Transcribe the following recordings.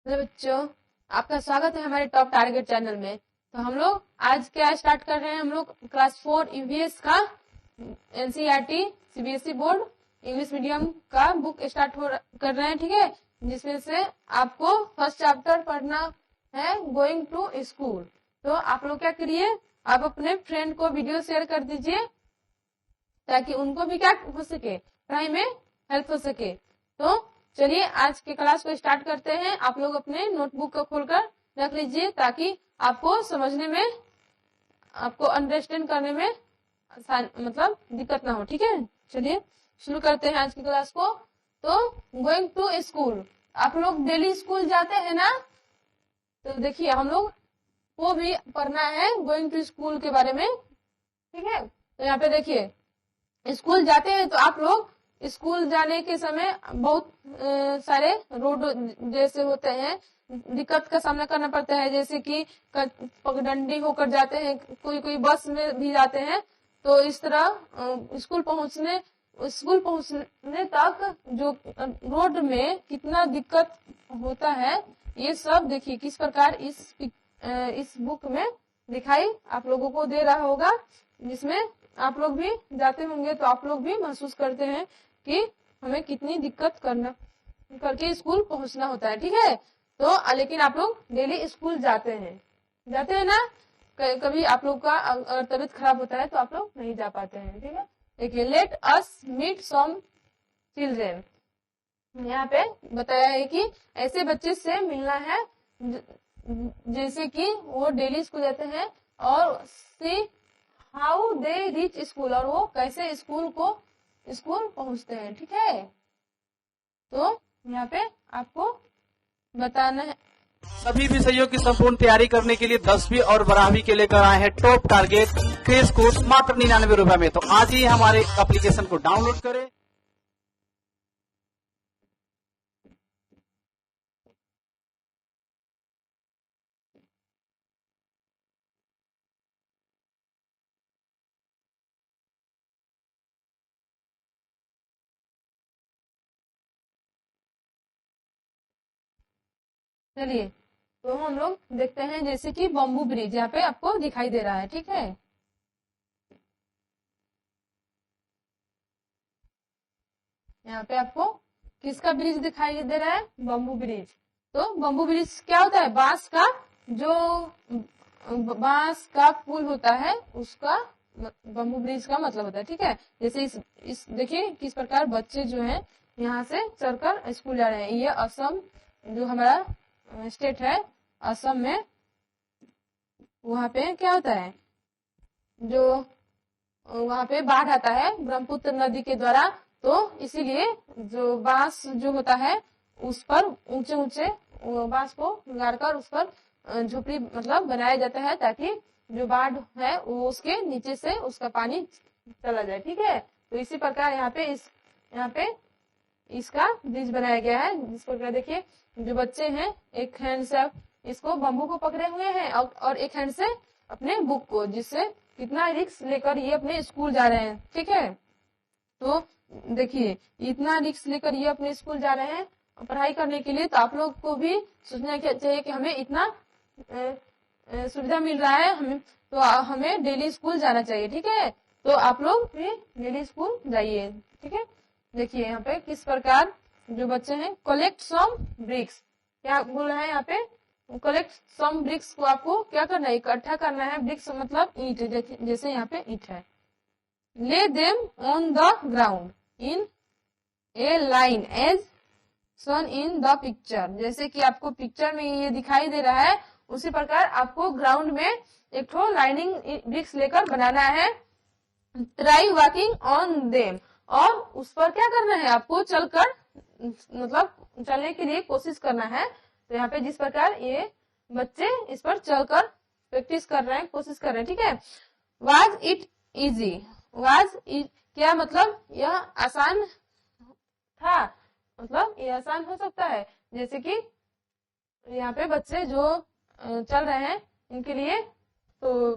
Hello बच्चों, आपका स्वागत है हमारे टॉप टारगेट चैनल में। तो हम लोग आज क्या स्टार्ट कर रहे हैं। हम लोग क्लास 4 ईवीएस का NCERT CBSE board English medium का बुक स्टार्ट कर रहे हैं, ठीक है। जिसमें से आपको फर्स्ट चैप्टर पढ़ना है, गोइंग टू स्कूल। तो आप लोग क्या करिए, आप अपने फ्रेंड को वीडियो शेयर कर दीजिए ताकि उनको भी क्या हो सके, पढ़ाई में हेल्प हो सके। तो चलिए आज के क्लास को स्टार्ट करते हैं। आप लोग अपने नोटबुक को खोलकर रख लीजिए ताकि आपको समझने में, आपको अंडरस्टैंड करने में मतलब दिक्कत ना हो, ठीक है। चलिए शुरू करते हैं आज की क्लास को। तो गोइंग टू स्कूल, आप लोग डेली स्कूल जाते हैं ना। तो देखिए हम लोग को भी पढ़ना है गोइंग टू स्कूल के बारे में, ठीक है। तो यहाँ पे देखिए स्कूल जाते हैं तो आप लोग स्कूल जाने के समय बहुत सारे रोड जैसे होते हैं, दिक्कत का सामना करना पड़ता है। जैसे कि पगडंडी होकर जाते हैं, कोई कोई बस में भी जाते हैं। तो इस तरह स्कूल पहुंचने तक जो रोड में कितना दिक्कत होता है, ये सब देखिए किस प्रकार इस बुक में दिखाई आप लोगों को दे रहा होगा। जिसमें आप लोग भी जाते होंगे तो आप लोग भी महसूस करते हैं कि हमें कितनी दिक्कत करके स्कूल पहुंचना होता है, ठीक है। तो लेकिन आप लोग डेली स्कूल जाते हैं ना। कभी आप लोग का अगर तबीयत खराब होता है तो आप लोग नहीं जा पाते हैं, ठीक है। देखिए let us meet some children, यहाँ पे बताया है कि ऐसे बच्चे से मिलना है जैसे कि वो डेली स्कूल जाते हैं, और see how they reach school, और वो कैसे स्कूल पहुंचते हैं, ठीक है। तो यहाँ पे आपको बताना है। सभी विषयों की संपूर्ण तैयारी करने के लिए 10वीं और 12वीं के लेकर आए हैं टॉप टारगेट क्रेश कोर्स मात्र 99 रुपए में। तो आज ही हमारे एप्लीकेशन को डाउनलोड करें। चलिए तो हम लोग देखते हैं, जैसे कि बम्बू ब्रिज यहाँ पे आपको दिखाई दे रहा है, ठीक है। यहाँ पे आपको किसका ब्रिज दिखाई दे रहा है, बम्बू ब्रिज। तो बम्बू ब्रिज क्या होता है, बांस का पुल होता है, उसका बम्बू ब्रिज का मतलब होता है, ठीक है। जैसे इस देखिए किस प्रकार बच्चे जो हैं यहाँ से चढ़कर स्कूल जा रहे हैं। ये असम जो हमारा स्टेट है, असम में वहां पे क्या होता है, जो वहां पे बाढ़ आता है ब्रह्मपुत्र नदी के द्वारा। तो इसीलिए जो बांस जो होता है उस पर ऊंचे ऊंचे बांस को गाड़कर उस पर झोपड़ी मतलब बनाया जाता है, ताकि जो बाढ़ है वो उसके नीचे से उसका पानी चला जाए, ठीक है। तो इसी प्रकार यहाँ पे इसका ब्रिज बनाया गया है। जिस प्रकार देखिए जो बच्चे हैं एक हैंड से इसको बम्बू को पकड़े हुए हैं और एक हैंड से अपने बुक को, जिससे कितना रिस्क लेकर ये अपने स्कूल जा रहे हैं, ठीक है। तो देखिए इतना रिस्क लेकर ये अपने स्कूल जा रहे हैं पढ़ाई करने के लिए। तो आप लोग को भी सोचना चाहिए कि हमें इतना सुविधा मिल रहा है, तो हमें डेली स्कूल जाना चाहिए, ठीक है। तो आप लोग भी डेली स्कूल जाइए, ठीक है। देखिए यहाँ पे किस प्रकार जो बच्चे हैं, कलेक्ट सम ब्रिक्स, क्या बोल रहा है यहाँ पे, कलेक्ट सम ब्रिक्स को आपको क्या करना है, इकट्ठा करना है। ब्रिक्स मतलब ईंट, जैसे यहाँ पे ईंट है। Lay them on the ground in a line as shown in the picture, जैसे कि आपको पिक्चर में ये दिखाई दे रहा है, उसी प्रकार आपको ग्राउंड में एक ठो लाइनिंग ब्रिक्स लेकर बनाना है। ट्राई वॉकिंग ऑन देम, और उस पर क्या करना है, आपको चलकर मतलब चलने के लिए कोशिश करना है। तो यहाँ पे जिस प्रकार ये बच्चे इस पर चलकर प्रैक्टिस कर रहे हैं, कोशिश कर रहे हैं, ठीक है। वाज इट इजी, क्या मतलब यह आसान था, मतलब ये आसान हो सकता है। जैसे कि यहाँ पे बच्चे जो चल रहे हैं इनके लिए, तो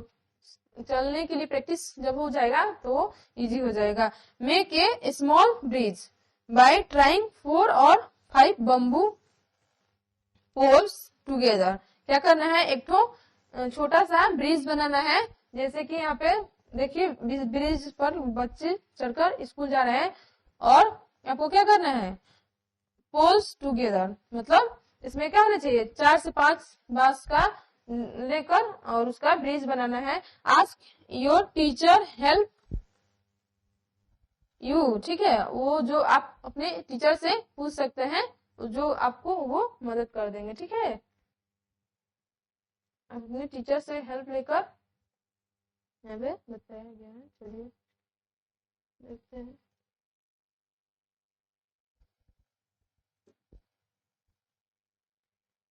चलने के लिए प्रैक्टिस जब हो जाएगा तो इजी हो जाएगा। Make a small bridge bye trying 4 और 5 बम्बू पोल्स टुगेदर। क्या करना है, एक तो छोटा सा ब्रिज बनाना है। जैसे कि यहाँ पे देखिए ब्रिज पर बच्चे चढ़कर स्कूल जा रहे हैं और आपको क्या करना है, पोल्स टुगेदर मतलब इसमें क्या होना चाहिए, 4 से 5 बांस का लेकर और उसका ब्रिज बनाना है। Ask your teacher help you, ठीक है, वो जो आप अपने टीचर से पूछ सकते हैं, जो आपको वो मदद कर देंगे, ठीक है। अपने टीचर से हेल्प लेकर यहाँ पे बताया गया है, चलिए देखते हैं।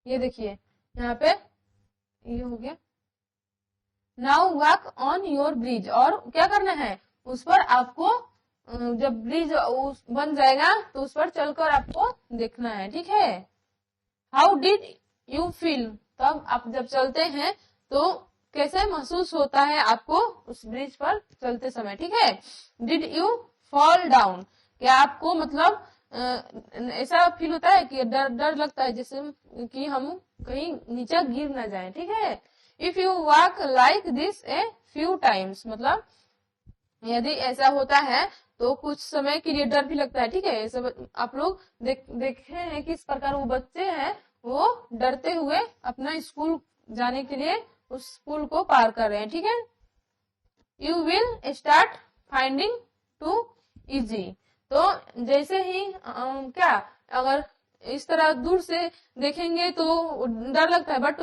ये देखिए यहाँ पे ये हो गया। Now walk on your bridge, और क्या करना है, उस पर आपको जब ब्रिज बन जाएगा तो उस पर चलकर आपको देखना है, ठीक है। हाउ डिड यू फील, तब आप जब चलते हैं तो कैसे महसूस होता है आपको उस ब्रिज पर चलते समय, ठीक है। डिड यू फॉल डाउन, क्या आपको मतलब ऐसा फील होता है कि डर डर लगता है जैसे कि हम कहीं नीचे गिर ना जाए, ठीक है। If you walk like this a few times, मतलब यदि ऐसा होता है तो कुछ समय के लिए डर भी लगता है, ठीक है। ऐसे आप लोग देखे हैं कि इस प्रकार वो बच्चे हैं वो डरते हुए अपना स्कूल जाने के लिए उस पुल को पार कर रहे हैं, ठीक है। You will start finding too easy, तो जैसे ही क्या अगर इस तरह दूर से देखेंगे तो डर लगता है, बट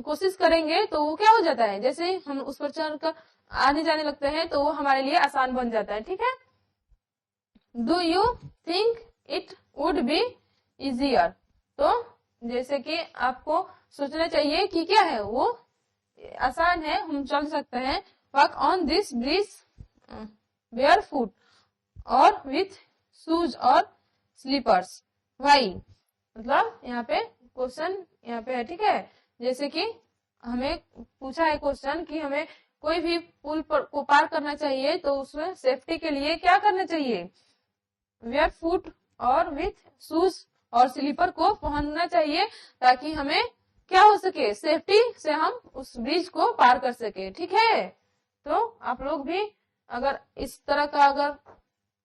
कोशिश करेंगे तो वो क्या हो जाता है, जैसे हम उस पर चढ़कर आने जाने लगते हैं तो वो हमारे लिए आसान बन जाता है, ठीक है। Do you think it would be easier, तो जैसे कि आपको सोचना चाहिए कि क्या है वो आसान है, हम चल सकते हैं। Walk on this bridge bear foot और विथ शूज और स्लीपर्स, वाई, मतलब यहाँ पे क्वेश्चन यहाँ पे है, ठीक है। जैसे कि हमें पूछा है क्वेश्चन कि हमें कोई भी पुल पर को पार करना चाहिए तो उसमें सेफ्टी के लिए क्या करना चाहिए, वेयर फुट और विथ शूज और स्लीपर को पहनना चाहिए, ताकि हमें क्या हो सके, सेफ्टी से हम उस ब्रिज को पार कर सके, ठीक है। तो आप लोग भी अगर इस तरह का अगर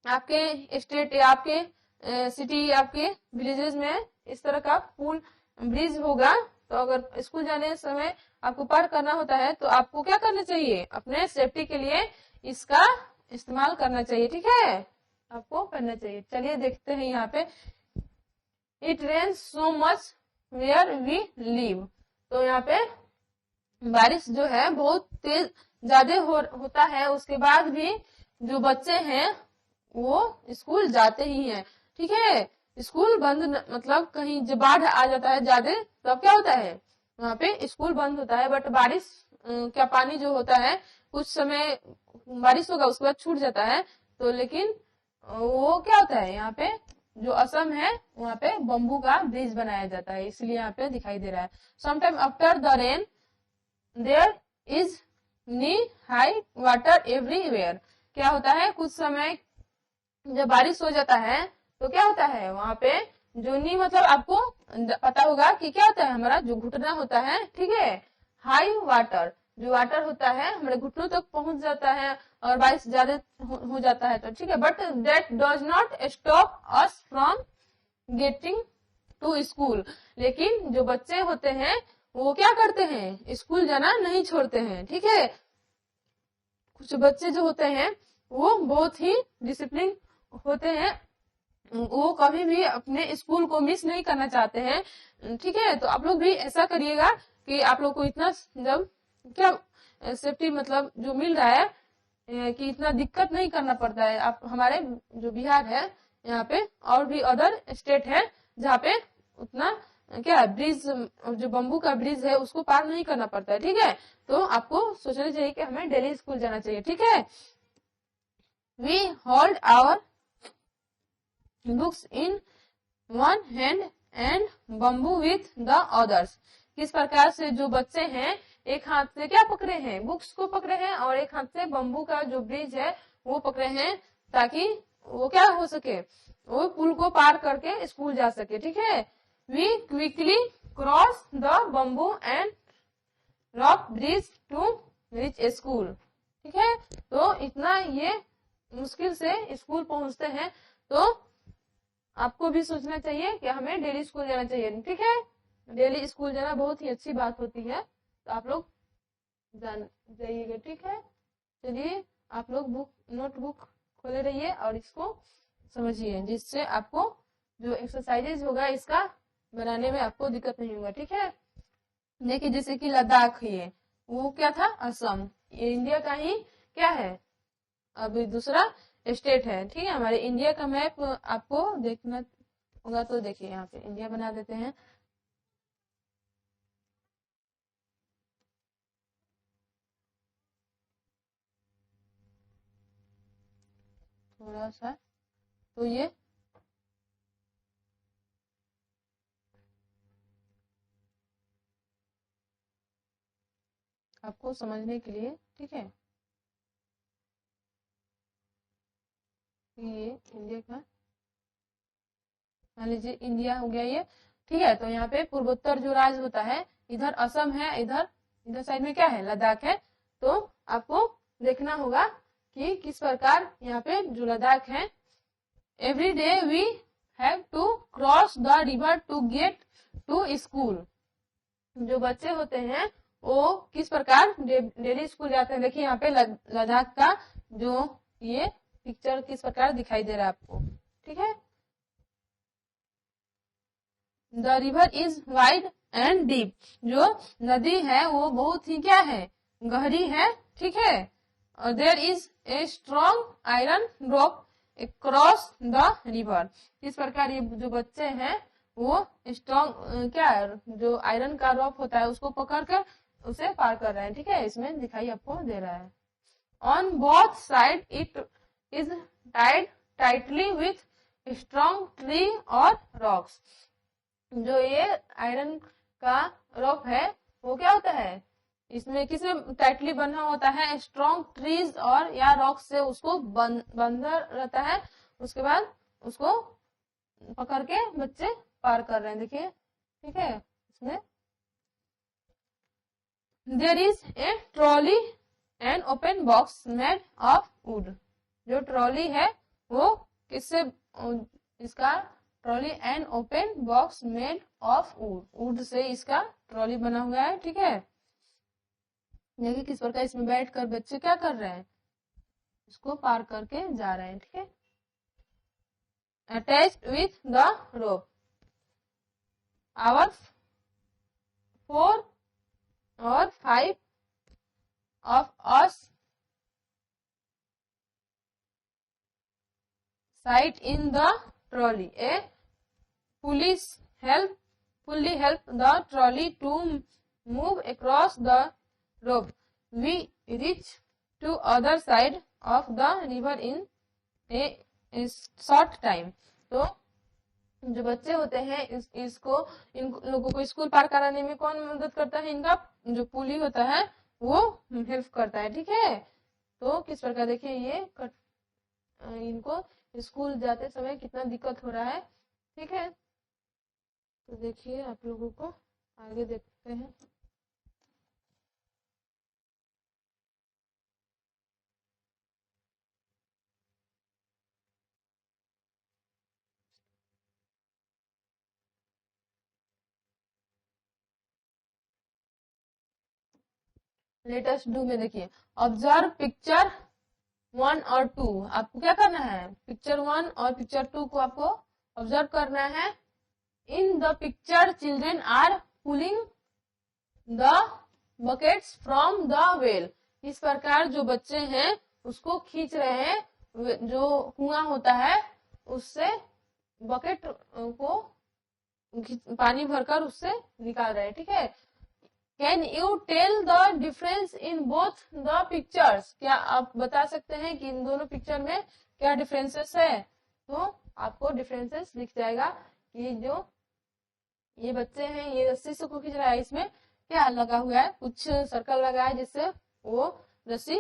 आपके स्टेट या आपके सिटी आपके विलेजेस में इस तरह का पुल ब्रिज होगा तो अगर स्कूल जाने समय आपको पार करना होता है तो आपको क्या करना चाहिए, अपने सेफ्टी के लिए इसका इस्तेमाल करना चाहिए, ठीक है, आपको करना चाहिए। चलिए देखते हैं यहाँ पे, it rains so much where we live, तो यहाँ पे बारिश जो है बहुत तेज ज्यादा होता है, उसके बाद भी जो बच्चे हैं वो स्कूल जाते ही हैं, ठीक है। स्कूल बंद मतलब कहीं जब बाढ़ आ जाता है ज्यादा तो अब क्या होता है, वहाँ पे स्कूल बंद होता है, बट बारिश क्या पानी जो होता है कुछ समय बारिश होगा उसके बाद छूट जाता है, तो लेकिन वो क्या होता है, यहाँ पे जो असम है वहाँ पे बम्बू का ब्रिज बनाया जाता है, इसलिए यहाँ पे दिखाई दे रहा है। Sometime after the rain there is knee high water everywhere, क्या होता है कुछ समय जब बारिश हो जाता है तो क्या होता है वहाँ पे जो नी मतलब आपको पता होगा कि क्या होता है, हमारा जो घुटना होता है, ठीक है। हाई वाटर, जो वाटर होता है हमारे घुटनों तक पहुंच जाता है और बारिश ज्यादा हो जाता है तो ठीक है, but that does not stop us from getting to school, लेकिन जो बच्चे होते हैं वो क्या करते हैं, स्कूल जाना नहीं छोड़ते हैं, ठीक है। कुछ बच्चे जो होते हैं वो बहुत ही डिसिप्लिन होते हैं, वो कभी भी अपने स्कूल को मिस नहीं करना चाहते हैं, ठीक है। तो आप लोग भी ऐसा करिएगा कि आप लोग को इतना जब क्या सेफ्टी मतलब जो मिल रहा है कि इतना दिक्कत नहीं करना पड़ता है। आप हमारे जो बिहार है यहाँ पे और भी अदर स्टेट है जहाँ पे उतना क्या ब्रिज जो बम्बू का ब्रिज है उसको पार नहीं करना पड़ता है, ठीक है। तो आपको सोचना चाहिए कि हमें डेली स्कूल जाना चाहिए, ठीक है। We hold our books in one hand and bamboo with the others, किस प्रकार से जो बच्चे हैं एक हाथ से क्या पकड़े हैं, बुक्स को पकड़े हैं और एक हाथ से बम्बू का जो ब्रिज है वो पकड़े हैं, ताकि वो क्या हो सके, वो पुल को पार करके स्कूल जा सके, ठीक है। We quickly cross the bamboo and rock bridge to reach a school. ठीक है, तो इतना ये मुश्किल से स्कूल पहुंचते हैं, तो आपको भी सोचना चाहिए कि हमें डेली स्कूल जाना चाहिए। ठीक है, डेली स्कूल जाना बहुत ही अच्छी बात होती है, तो आप लोग जाइएगा। ठीक है, चलिए आप लोग नोटबुक खोले रहिए और इसको समझिए, जिससे आपको जो एक्सरसाइजेज होगा इसका बनाने में आपको दिक्कत नहीं होगा। ठीक है, देखिए जैसे कि लद्दाख, ये वो क्या था, असम, ये इंडिया का ही क्या है, अभी दूसरा स्टेट है। ठीक है, हमारे इंडिया का मैप आपको देखना होगा, तो देखिए यहाँ पे इंडिया बना देते हैं। थोड़ा सा, तो ये आपको समझने के लिए, ठीक है, ये इंडिया का, मान लीजिए इंडिया हो गया ये। ठीक है, तो यहाँ पे पूर्वोत्तर जो राज्य होता है, इधर असम है, इधर इधर साइड में क्या है, लद्दाख है। तो आपको देखना होगा कि किस प्रकार यहाँ पे जो लद्दाख है, every day we have to cross the river to get to school. जो बच्चे होते हैं वो किस प्रकार डेली स्कूल जाते हैं। देखिए यहाँ पे लद्दाख का जो ये पिक्चर किस प्रकार दिखाई दे रहा है आपको। ठीक है, the river is wide and deep, जो नदी है वो बहुत ही क्या है, गहरी है। ठीक है, और there is a strong iron rope cross the river. इस प्रकार ये जो बच्चे हैं वो स्ट्रॉन्ग क्या है, जो आयरन का रोप होता है उसको पकड़ कर उसे पार कर रहे हैं। ठीक है, इसमें दिखाई आपको दे रहा है। On both side it is tied tightly with strong tree और रॉक्स। जो ये आयरन का रोप है वो क्या होता है, इसमें किससे टाइटली बंधा होता है, स्ट्रॉन्ग ट्रीज और या रॉक्स से उसको बंधा रहता है। उसके बाद उसको पकड़ के बच्चे पार कर रहे हैं। देखिए, ठीक है, इसमें there is a trolley and open box made of wood. जो ट्रॉली है वो किससे, इसका trolley and open box made of wood, wood से इसका ट्रॉली बना हुआ है। ठीक है, देखिए किस प्रकार इसमें बैठ कर बच्चे क्या कर रहे हैं, इसको पार करके जा रहे हैं। ठीक है, attached with the rope. Our 4 और 5 of us sat in the trolley. A pulley helped the trolley to move across the rope. We reached to other side of the river in a short time. तो जो बच्चे होते हैं इन लोगों को school पार कराने में कौन मदद करता है, इनका जो पुली होता है वो हेल्प करता है। ठीक है, तो किस प्रकार देखिए ये इनको स्कूल जाते समय कितना दिक्कत हो रहा है। ठीक है, तो देखिए आप लोगों को आगे देखते हैं। लेटेस्ट डू में देखिए, ऑब्जर्व पिक्चर 1 और 2। आपको क्या करना है, पिक्चर 1 और पिक्चर 2 को आपको ऑब्जर्व करना है। In the picture children are pulling the buckets from the well. इस प्रकार जो बच्चे हैं उसको खींच रहे हैं, जो कुआं होता है उससे बकेट को पानी भरकर उससे निकाल रहे हैं। ठीक है, can you tell the difference in both the pictures. क्या आप बता सकते हैं कि इन दोनों पिक्चर में क्या डिफरेंसेस है। तो आपको डिफरेंसेस दिख जाएगा कि जो ये बच्चे हैं ये रस्सी से को खींच रहा है, इसमें क्या लगा हुआ है, कुछ सर्कल लगा है जिससे वो रस्सी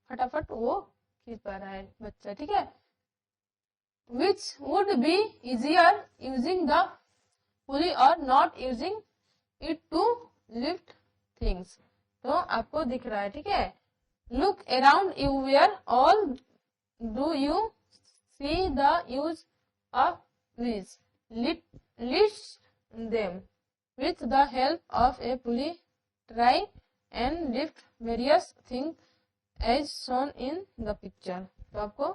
फटाफट वो खींच पा रहा है बच्चा। ठीक है, which would be easier using the pulley और not using it to lift things. तो आपको दिख रहा है, ठीक है। Look around you where all do you see the use of bridge, list them with the help of a pulley, try and lift various things as shown in the picture। तो आपको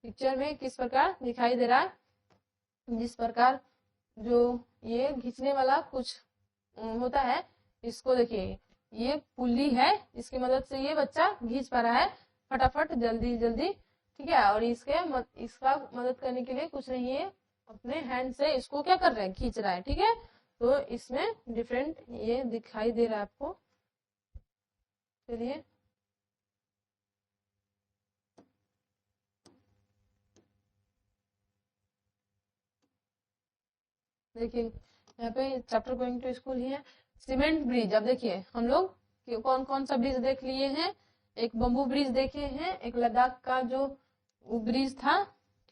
picture में किस प्रकार दिखाई दे रहा है, जिस प्रकार जो ये खींचने वाला कुछ होता है, इसको देखिए, ये पुल्ली है, इसकी मदद से ये बच्चा खींच पा रहा है फटाफट, जल्दी जल्दी, ठीक है। और इसका मदद करने के लिए कुछ नहीं है, अपने हैंड से इसको क्या कर रहे हैं, खींच रहा है, ठीक है। तो इसमें डिफरेंट ये दिखाई दे रहा है आपको। चलिए देखिए, यहाँ पे चैप्टर गोइंग टू स्कूल ही है। सीमेंट ब्रिज, अब देखिए हम लोग कौन कौन सा ब्रिज देख लिए हैं। एक बम्बू ब्रिज देखे हैं, एक लद्दाख का जो ब्रिज था,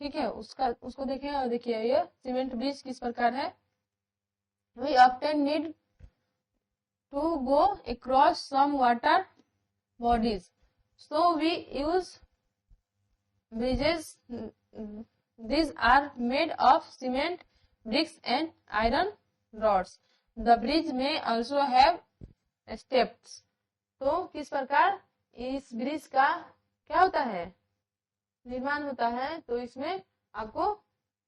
ठीक है, उसको देखे। और देखिए ये सीमेंट ब्रिज किस प्रकार है। We often need to go across some water bodies, so we use bridges. These are made of cement, bricks and iron rods. The bridge may also have steps. तो किस प्रकार इस ब्रिज का क्या होता है, निर्माण होता है। तो इसमें आपको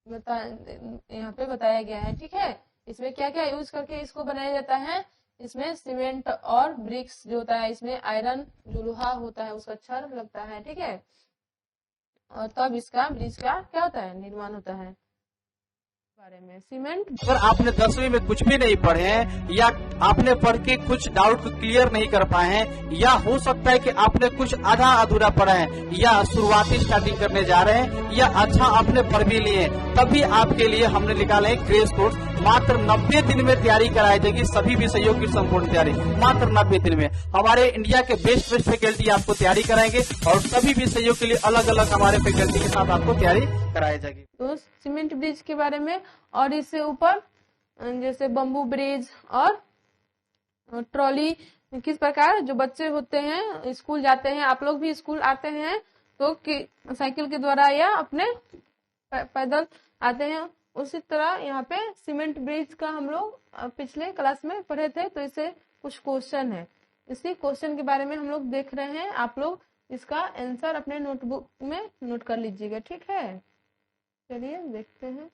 यहाँ पे बताया गया है, ठीक है। इसमें क्या क्या यूज करके इसको बनाया जाता है। इसमें सीमेंट और ब्रिक्स जो होता है, इसमें आयरन जो लोहा होता है उसका छड़ लगता है, ठीक है। और तब इसका ब्रिज का क्या होता है, निर्माण होता है। बारे में सीमेंट, अगर आपने 10वीं में कुछ भी नहीं पढ़े हैं, या आपने पढ़ के कुछ डाउट को क्लियर नहीं कर पाए हैं, या हो सकता है कि आपने कुछ आधा अधूरा पढ़ा है, या शुरुआती स्टार्टिंग करने जा रहे हैं, या अच्छा आपने पढ़ भी लिए, तभी आपके लिए हमने निकाले है क्रेश कोर्स। मात्र 90 दिन में तैयारी कराई जाएगी, सभी विषयों की संपूर्ण तैयारी मात्र 90 दिन में। हमारे इंडिया के बेस्ट फैकल्टी आपको तैयारी कराएंगे, और सभी विषयों के लिए अलग अलग हमारे फैकल्टी के साथ आपको तैयारी कराई जाएगी। तो सीमेंट ब्रिज के बारे में, और इससे ऊपर जैसे बम्बू ब्रिज और ट्रॉली, किस प्रकार जो बच्चे होते हैं स्कूल जाते हैं, आप लोग भी स्कूल आते हैं तो साइकिल के द्वारा या अपने पैदल आते हैं, उसी तरह यहाँ पे सीमेंट ब्रिज का हम लोग पिछले क्लास में पढ़े थे। तो इससे कुछ क्वेश्चन है, इसी क्वेश्चन के बारे में हम लोग देख रहे हैं। आप लोग इसका आंसर अपने नोटबुक में नोट कर लीजिएगा, ठीक है। चलिए देखते हैं,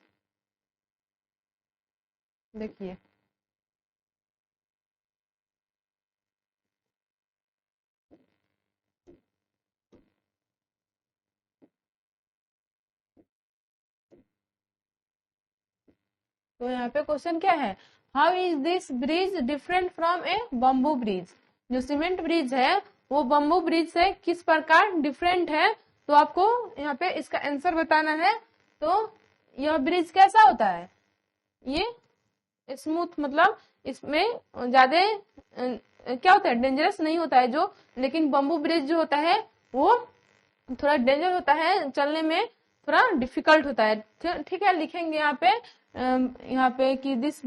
देखिए तो यहाँ पे क्वेश्चन क्या है, how is this bridge different from A bamboo bridge. जो सीमेंट ब्रिज है वो बम्बू ब्रिज से किस प्रकार डिफरेंट है। तो आपको यहाँ पे इसका आंसर बताना है। तो यह ब्रिज कैसा होता है, ये स्मूथ, मतलब इसमें ज्यादा क्या होता है, डेंजरस नहीं होता है जो, लेकिन बम्बू ब्रिज जो होता है वो थोड़ा डेंजर होता है, चलने में थोड़ा डिफिकल्ट होता है, ठीक है। लिखेंगे यहाँ पे कि this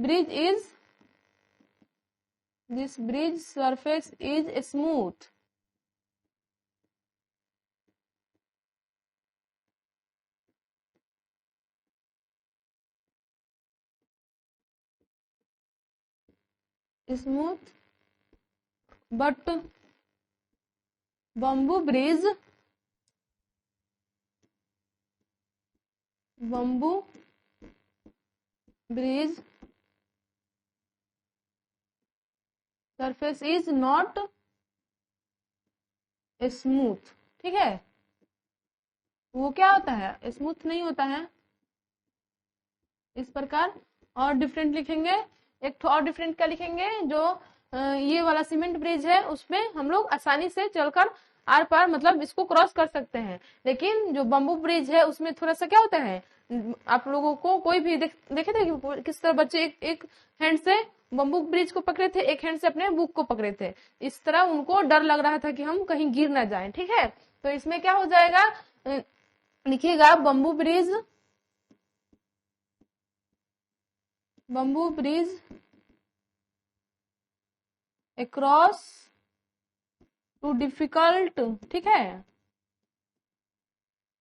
bridge surface is smooth. Smooth but bamboo bridge surface is not smooth, ठीक है। वो क्या होता है, स्मूथ नहीं होता है, इस प्रकार। और डिफरेंट लिखेंगे, एक और डिफरेंट क्या लिखेंगे, जो ये वाला सीमेंट ब्रिज है उसमें हम लोग आसानी से चलकर आर पार, मतलब इसको क्रॉस कर सकते हैं। लेकिन जो बम्बू ब्रिज है उसमें थोड़ा सा क्या होता है, आप लोगों को कोई भी देखे थे कि किस तरह बच्चे एक हैंड से बम्बू ब्रिज को पकड़े थे, एक हैंड से अपने बुक को पकड़े थे, इस तरह उनको डर लग रहा था कि हम कहीं गिर ना जाएं, ठीक है। तो इसमें क्या हो जाएगा, लिखिएगा bamboo bridge across too difficult, ठीक है,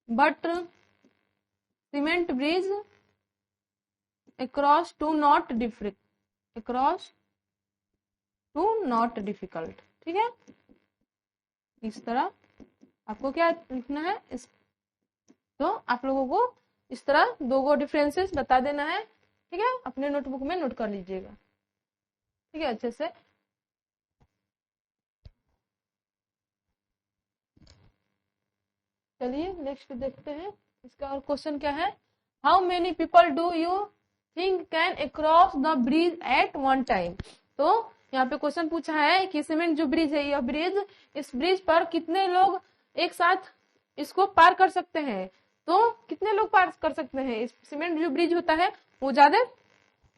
but cement bridge across too not difficult, ठीक है। इस तरह आपको क्या लिखना है, इस तो आप लोगों को इस तरह दो डिफरेंसेस बता देना है, ठीक है। अपने नोटबुक में नोट कर लीजिएगा, ठीक है, अच्छे से। चलिए नेक्स्ट देखते हैं, इसका और क्वेश्चन क्या है। How many people do you think can across the bridge at one time. तो यहाँ पे क्वेश्चन पूछा है कि सीमेंट जो ब्रिज है, यह ब्रिज, इस ब्रिज पर कितने लोग एक साथ इसको पार कर सकते हैं। तो कितने लोग पार कर सकते हैं। इस सीमेंट जो ब्रिज होता है वो ज्यादा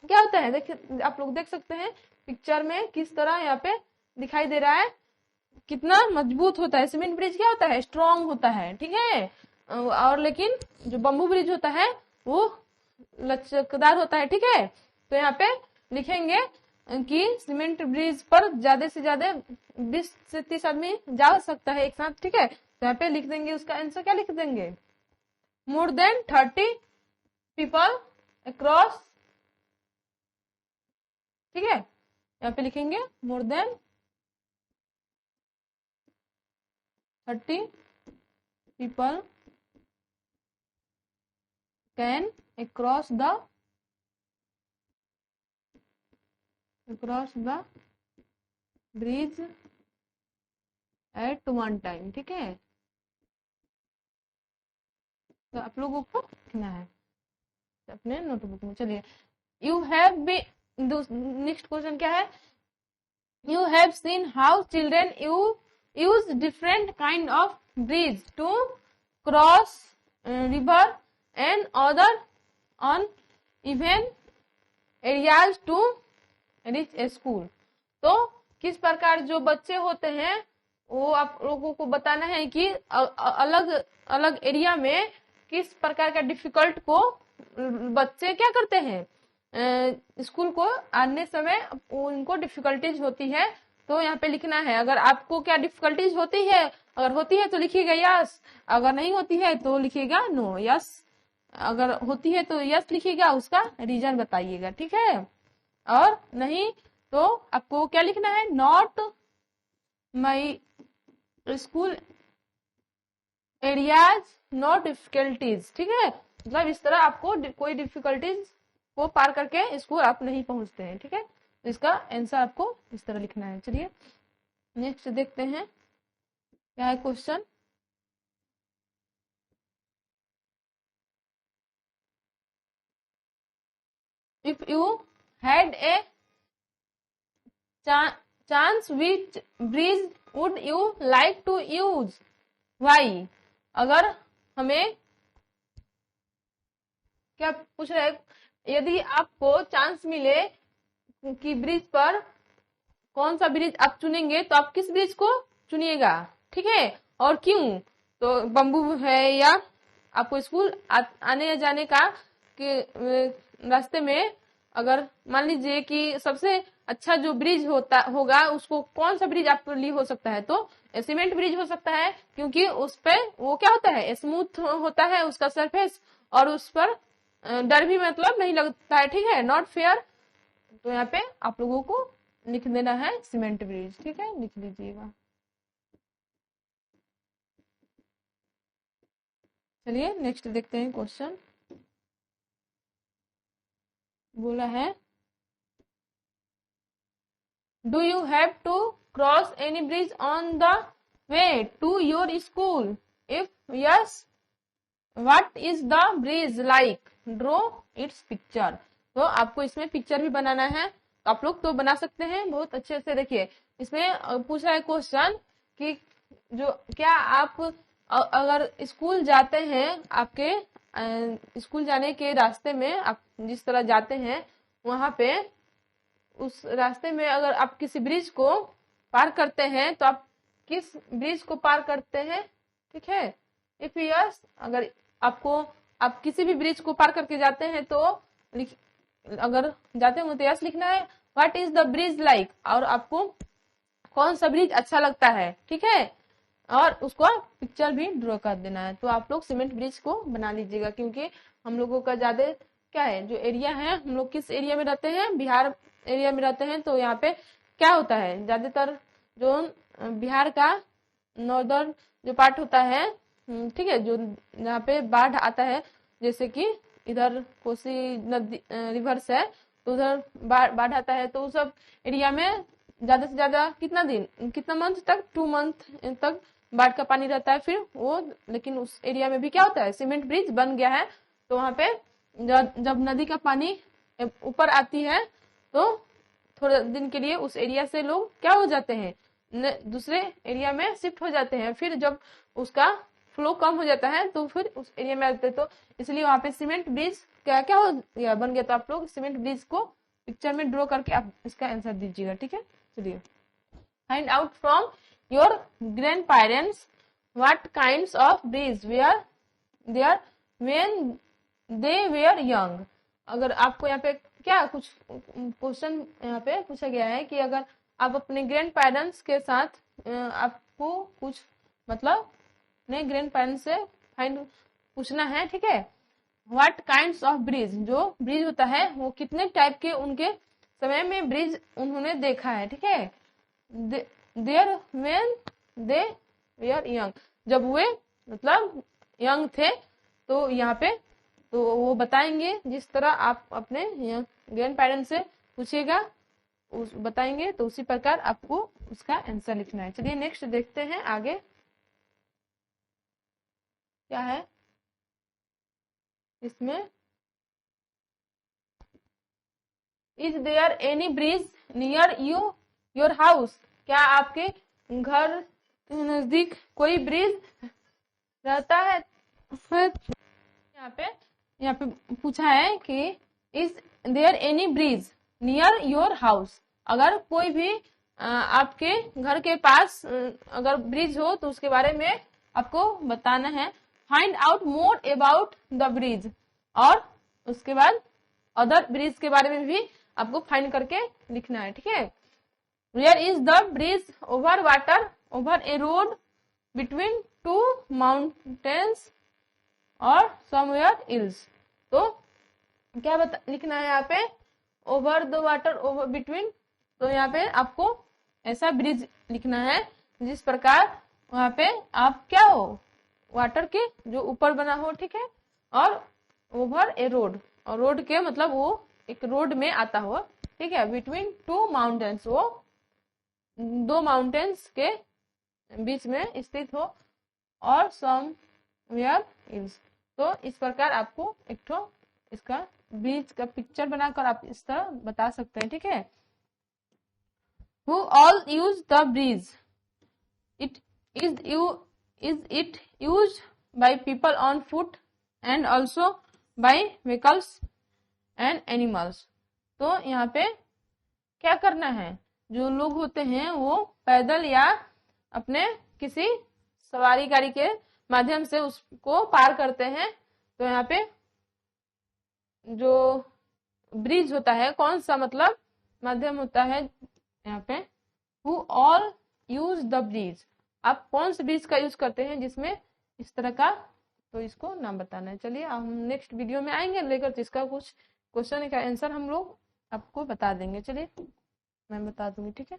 क्या होता है, देखिए आप लोग देख सकते हैं पिक्चर में किस तरह यहाँ पे दिखाई दे रहा है, कितना मजबूत होता है। सीमेंट ब्रिज क्या होता है, स्ट्रॉन्ग होता है, ठीक है। और लेकिन जो बम्बू ब्रिज होता है वो लचकदार होता है, ठीक है। तो यहाँ पे लिखेंगे कि सीमेंट ब्रिज पर ज्यादा से ज्यादा 20 से 30 आदमी जा सकता है एक साथ, ठीक है। तो यहाँ पे लिख देंगे, उसका आंसर क्या लिख देंगे, मोर देन 30 पीपल अक्रॉस, ठीक है। यहाँ पे लिखेंगे more than 30 people can across the bridge at one time, ठीक है। तो आप लोगों को लिखना है अपने नोटबुक में। चलिए, you have be, next question क्या है, you have seen how children use different kind of bridge to cross river and other on even areas to reach a school। तो किस प्रकार जो बच्चे होते हैं वो आप लोगों को बताना है कि अलग अलग एरिया में किस प्रकार का डिफिकल्ट को बच्चे क्या करते हैं, स्कूल को आने समय उनको डिफिकल्टीज होती है। तो यहाँ पे लिखना है, अगर आपको क्या डिफिकल्टीज होती है, अगर होती है तो लिखिएगा यस, अगर नहीं होती है तो लिखिएगा नो। यस अगर होती है तो यस लिखिएगा, उसका रीजन बताइएगा, ठीक है। और नहीं तो आपको क्या लिखना है, not my school areas no difficulties, ठीक है। मतलब इस तरह आपको कोई डिफिकल्टीज को पार करके स्कूल आप नहीं पहुंचते हैं, ठीक है। तो इसका आंसर आपको इस तरह लिखना है। चलिए नेक्स्ट देखते हैं क्या है question. If you had a chance which bridge would you like to use, why. अगर हमें क्या पूछ रहे हैं, यदि आपको चांस मिले कि ब्रिज पर कौन सा ब्रिज आप चुनेंगे, तो आप किस ब्रिज को चुनिएगा, ठीक है, और क्यों। तो बम्बू है, या आपको स्कूल आने या जाने का कि रास्ते में अगर मान लीजिए कि सबसे अच्छा जो ब्रिज होगा उसको कौन सा ब्रिज आपके लिए हो सकता है, तो सीमेंट ब्रिज हो सकता है, क्योंकि उस पे वो क्या होता है, स्मूथ होता है उसका सरफेस, और उस पर डर भी मतलब नहीं लगता है, ठीक है, नॉट फेयर। तो यहाँ पे आप लोगों को लिख देना है सीमेंट ब्रिज, ठीक है, लिख लीजिएगा। चलिए नेक्स्ट देखते हैं क्वेश्चन। बोला है, do you have to cross any bridge on the way to your school, if yes what is the bridge like, draw its picture. तो आपको इसमें पिक्चर भी बनाना है, तो आप लोग तो बना सकते हैं बहुत अच्छे से। देखिए इसमें पूछा है क्वेश्चन कि जो क्या आप अगर स्कूल जाते हैं, आपके स्कूल जाने के रास्ते में आप जिस तरह जाते हैं वहां पे उस रास्ते में अगर आप किसी ब्रिज को पार करते हैं तो आप किस ब्रिज को पार करते हैं, ठीक है। इफ यस, अगर आप किसी भी ब्रिज को पार करके जाते हैं तो अगर जाते हो तो यस लिखना है। What is the bridge like, और आपको कौन सा ब्रिज अच्छा लगता है, ठीक है, और उसको पिक्चर भी ड्रॉ कर देना है। तो आप लोग सीमेंट ब्रिज को बना लीजिएगा, क्योंकि हम लोगों का ज्यादा क्या है, जो एरिया है, हम लोग किस एरिया में रहते हैं, बिहार एरिया में रहते हैं। तो यहाँ पे क्या होता है, ज्यादातर जो बिहार का नॉर्दर्न जो पार्ट होता है, ठीक है, जो यहाँ पे बाढ़ आता है, जैसे कि इधर कोसी नदी रिवर्स है, तो उधर बाढ़ आता है, तो उस सब एरिया में ज्यादा से ज्यादा कितना मंथ तक, 2 मंथ तक बाढ़ का पानी रहता है। फिर वो, लेकिन उस एरिया में भी क्या होता है, सीमेंट ब्रिज बन गया है। तो वहां पे जब नदी का पानी ऊपर आती है, तो थोड़े दिन के लिए उस एरिया से लोग क्या हो जाते हैं, दूसरे एरिया में शिफ्ट हो जाते हैं। फिर जब उसका फ्लो कम हो जाता है, तो फिर उस एरिया में आते हैं। तो इसलिए वहां पे सीमेंट ब्रिज क्या हो गया, बन गया। तो आप लोग सीमेंट ब्रिज को पिक्चर में ड्रॉ करके आप इसका आंसर दीजिएगा, ठीक है। चलिए, find out from your grandparents what kinds of bridge were there when they were young. अगर आपको यहाँ पे क्या कुछ क्वेश्चन यहाँ पे पूछा गया है कि अगर आप अपने ग्रैंड पेरेंट्स के साथ आपको कुछ मतलब अपने ग्रैंड पेरेंट्स से फाइंड पूछना है, ठीक है। व्हाट काइंड्स ऑफ ब्रिज, जो ब्रिज होता है वो कितने टाइप के उनके समय में ब्रिज उन्होंने देखा है, ठीक है। There when they were young, जब वे मतलब यंग थे, तो यहाँ पे तो वो बताएंगे। जिस तरह आप अपने ग्रैंड पेरेंट्स से पूछिएगा, बताएंगे, तो उसी प्रकार आपको उसका आंसर लिखना है। चलिए नेक्स्ट देखते हैं आगे क्या है इसमें। Is there any bridge near your house, क्या आपके घर के नजदीक कोई ब्रिज रहता है। यहाँ पे पूछा है कि is there any bridge near your house, अगर कोई भी आपके घर के पास अगर ब्रिज हो तो उसके बारे में आपको बताना है। Find out more about the bridge, और उसके बाद अदर ब्रिज के बारे में भी आपको फाइंड करके लिखना है, ठीक है। Where is the bridge over water over a road between 2 mountains और समवेयर इल्स। तो क्या लिखना है यहाँ पे, over the water over between, तो यहाँ पे आपको ऐसा ब्रिज लिखना है जिस प्रकार वहां पे आप क्या हो, वाटर के जो ऊपर बना हो, ठीक है, और ओवर ए रोड, और रोड के मतलब वो एक रोड में आता हो, ठीक है। बिटवीन 2 माउंटेन्स, वो 2 माउंटेन्स के बीच में स्थित हो, और समवेयर इल्स। तो इस प्रकार आपको एक तो इसका ब्रिज का पिक्चर बनाकर आप इस तरह बता सकते हैं, ठीक है। Who all use the bridge? Is it used by people on foot and also by vehicles and animals? तो यहाँ पे क्या करना है, जो लोग होते हैं वो पैदल या अपने किसी सवारी गाड़ी के माध्यम से उसको पार करते हैं। तो यहाँ पे जो ब्रिज होता है, कौन सा मतलब माध्यम होता है यहाँ पे, who all use the bridge, आप कौन से ब्रिज का यूज करते हैं जिसमें इस तरह का, तो इसको नाम बताना है। चलिए हम नेक्स्ट वीडियो में आएंगे लेकर, जिसका कुछ क्वेश्चन का आंसर हम लोग आपको बता देंगे। चलिए मैं बता दूंगी, ठीक है।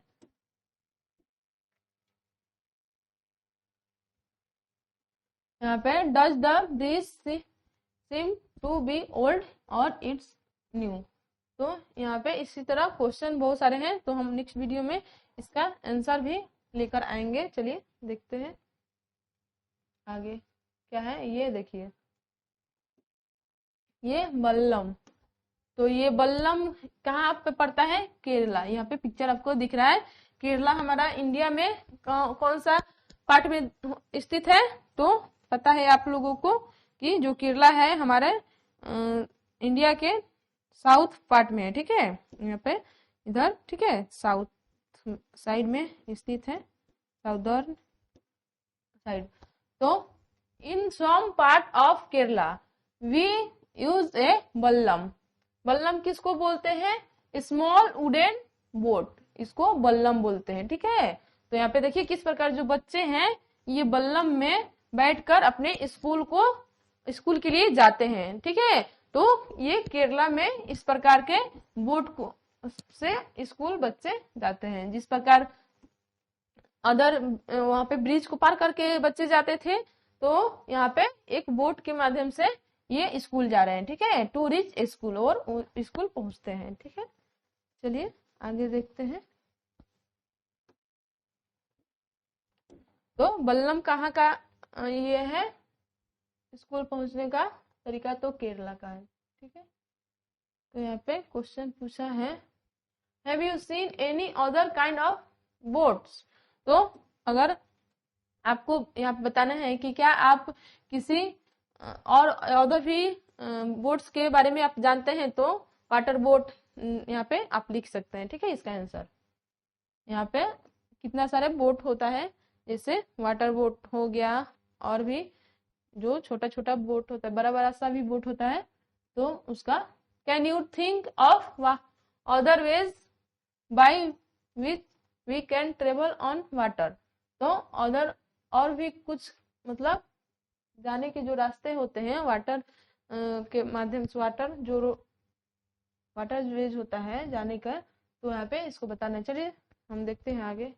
यहाँ पे does the bridge seem to be old or it's new, तो यहाँ पे इसी तरह क्वेश्चन बहुत सारे हैं, तो हम नेक्स्ट वीडियो में इसका आंसर भी लेकर आएंगे। चलिए देखते हैं आगे क्या है। ये देखिए, ये बल्लम, तो ये बल्लम कहाँ पे पड़ता है, केरला। यहाँ पे पिक्चर आपको दिख रहा है, केरला हमारा इंडिया में कौन सा पार्ट में स्थित है, तो पता है आप लोगों को कि जो केरला है हमारे इंडिया के साउथ पार्ट में है, ठीक है, यहाँ पे इधर, ठीक है, साउथ साइड में स्थित है, साउदर्न साइड। तो in some part of Kerala we use a ballam. बल्लम किसको बोलते हैं, स्मॉल वुडन बोट, इसको बल्लम बोलते हैं। ठीक है, तो यहाँ पे देखिए किस प्रकार जो बच्चे हैं ये बल्लम में बैठकर अपने स्कूल के लिए जाते हैं। ठीक है, तो ये केरला में इस प्रकार के बोट को से स्कूल बच्चे जाते हैं। जिस प्रकार अदर वहां पे ब्रिज को पार करके बच्चे जाते थे, तो यहाँ पे एक बोट के माध्यम से ये स्कूल जा रहे हैं। ठीक है, टू रीच स्कूल, और स्कूल पहुंचते हैं। ठीक है, चलिए आगे देखते हैं। तो बल्लम कहाँ का ये है स्कूल पहुंचने का तरीका, तो केरला का है। ठीक है, तो यहाँ पे क्वेश्चन पूछा है, have you seen any other kind of boats. तो अगर आपको यहाँ पे बताना है कि क्या आप किसी और अदर भी बोट्स के बारे में आप जानते हैं, तो वाटर बोट यहाँ पे आप लिख सकते हैं। ठीक है, इसका आंसर यहाँ पे कितना सारे बोट होता है, जैसे वाटर बोट हो गया, और भी जो छोटा छोटा बोट होता है, बड़ा बड़ा सा भी बोट होता है, तो उसका can you think of other ways by which we can travel on water. तो अदर और भी कुछ मतलब जाने के जो रास्ते होते हैं वाटर के माध्यम से, वाटर वेज होता है जाने का, तो यहाँ पे इसको बताना। चलिए हम देखते हैं आगे।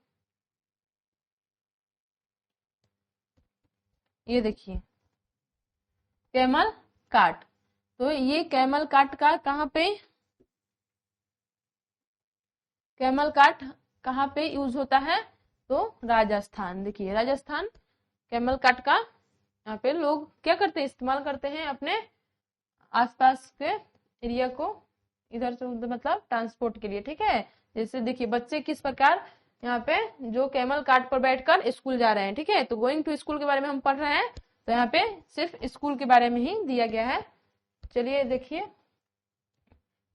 ये देखिए कैमल कार्ट, तो ये कैमल कार्ट का कैमल कार्ट कहाँ पे यूज होता है, तो राजस्थान। देखिए राजस्थान कैमल कार्ट का यहाँ पे लोग क्या करते हैं, इस्तेमाल करते हैं अपने आसपास के एरिया को इधर से उधर मतलब ट्रांसपोर्ट के लिए। ठीक है, जैसे देखिए बच्चे किस प्रकार यहाँ पे जो कैमल कार्ट पर बैठकर स्कूल जा रहे हैं। ठीक है, तो गोइंग टू स्कूल के बारे में हम पढ़ रहे हैं, तो यहाँ पे सिर्फ स्कूल के बारे में ही दिया गया है। चलिए देखिए,